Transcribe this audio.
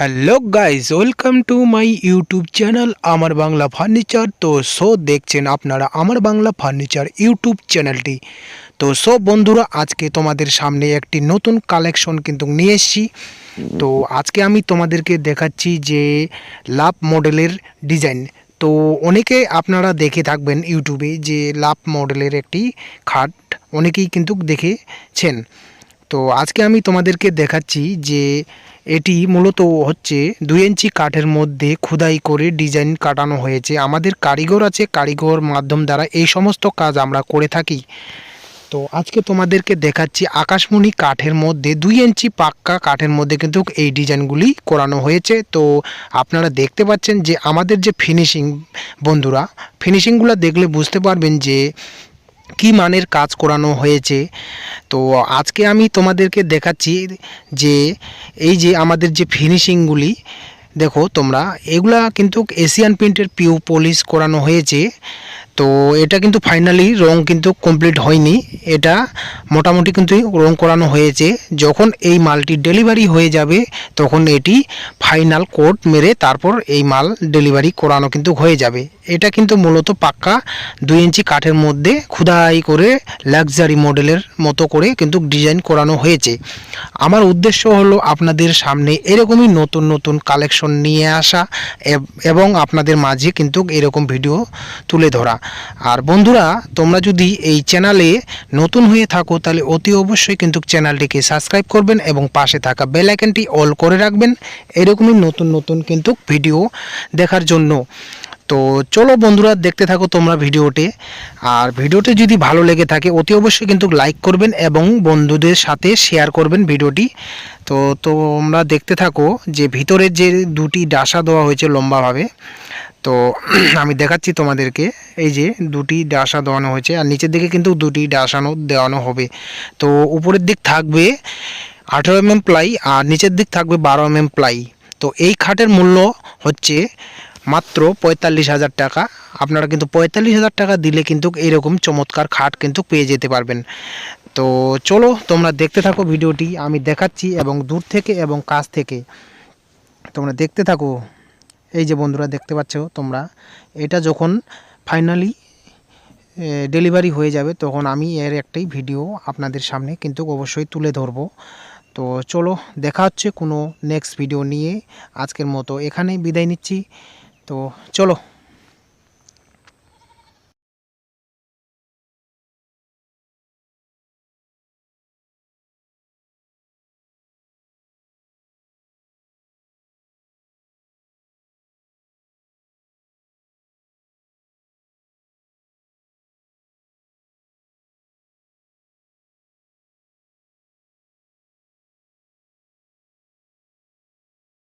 Hello guys, welcome to my YouTube channel আমার Bangla furniture. তো দেখছেন আপনারা আমার বাংলা ফার্নিচার ইউটিউব চ্যানেলটি। তো বন্ধুরা, আজকে তোমাদের সামনে একটি নতুন কালেকশন কিন্তু নিয়ে এসেছি। তো আজকে আমি তোমাদেরকে দেখাচ্ছি যে লাভ মডেলের ডিজাইন। তো অনেকে আপনারা দেখে থাকবেন ইউটিউবে যে লাভ মডেলের একটি খাট অনেকেই কিন্তু দেখেছেন। তো আজকে আমি তোমাদেরকে দেখাচ্ছি যে এটি মূলত হচ্ছে 2 ইঞ্চি কাঠের মধ্যে খোদাই করে ডিজাইন কাটানো হয়েছে। আমাদের কারিগর আছে, কারিগর মাধ্যম দ্বারা এই সমস্ত কাজ আমরা করে থাকি। তো আজকে তোমাদেরকে দেখাচ্ছি আকাশমণি কাঠের মধ্যে 2 ইঞ্চি পাক্কা কাঠের মধ্যে কিন্তু এই ডিজাইনগুলি করানো হয়েছে। তো আপনারা দেখতে পাচ্ছেন যে আমাদের যে ফিনিশিং, বন্ধুরা ফিনিশিংগুলো দেখলে বুঝতে পারবেন যে কি মানের কাজ করানো হয়েছে। তো আজকে আমি তোমাদেরকে দেখাচ্ছি যে এই যে আমাদের যে ফিনিশিংগুলি দেখো তোমরা, এগুলা কিন্তু এশিয়ান পেইন্টের পিউ পলিশ করানো হয়েছে। তো এটা কিন্তু ফাইনালি রং কিন্তু কমপ্লিট হয়নি, এটা মোটামুটি কিন্তু রং করানো হয়েছে। যখন এই মালটি ডেলিভারি হয়ে যাবে তখন এটি ফাইনাল কোট মেরে তারপর এই মাল ডেলিভারি করানো কিন্তু হয়ে যাবে। এটা কিন্তু মূলত পাক্কা 2 ইঞ্চি কাঠের মধ্যে খোদাই করে লাক্সারি মডেলের মতো করে কিন্তু ডিজাইন করানো হয়েছে। আমার উদ্দেশ্য হলো আপনাদের সামনে এরকমই নতুন নতুন কালেকশন নিয়ে আসা এবং আপনাদের মাঝে কিন্তু এরকম ভিডিও তুলে ধরা। আর বন্ধুরা, তোমরা যদি এই চ্যানেলে নতুন হয়ে থাকো তাহলে অতি অবশ্যই কিন্তু চ্যানেলটিকে সাবস্ক্রাইব করবেন এবং পাশে থাকা বেল আইকনটি অল করে রাখবেন এরকমই নতুন নতুন কিন্তু ভিডিও দেখার জন্য। তো চলো বন্ধুরা, দেখতে থাকো তোমরা ভিডিওতে। আর ভিডিওটি যদি ভালো লেগে থাকে অতি অবশ্যই কিন্তু লাইক করবেন এবং বন্ধুদের সাথে শেয়ার করবেন ভিডিওটি। তো তোমরা দেখতে থাকো যে ভিতরের যে দুটি ডাসা দেওয়া হয়েছে লম্বাভাবে। তো আমি দেখাচ্ছি তোমাদেরকে, এই যে দুটি ডাসা দেওয়ানো হয়েছে আর নিচের দিকে কিন্তু দুটি ডাসানো দেওয়ানো হবে। তো উপরের দিক থাকবে 18 mm প্লাই আর নিচের দিক থাকবে 12 mm প্লাই। তো এই খাটের মূল্য হচ্ছে মাত্র 45,000 টাকা। আপনারা কিন্তু 45,000 টাকা দিলে কিন্তু এইরকম চমৎকার খাট কিন্তু পেয়ে যেতে পারবেন। তো চলো তোমরা দেখতে থাকো ভিডিওটি, আমি দেখাচ্ছি এবং দূর থেকে এবং কাছ থেকে তোমরা দেখতে থাকো। এই যে বন্ধুরা দেখতে পাচ্ছ তোমরা, এটা যখন ফাইনালি ডেলিভারি হয়ে যাবে তখন আমি এর একটাই ভিডিও আপনাদের সামনে কিন্তু অবশ্যই তুলে ধরবো। তো চলো দেখা হচ্ছে কোনো নেক্সট ভিডিও নিয়ে। আজকের মতো এখানেই বিদায় নিচ্ছি। তো চলো।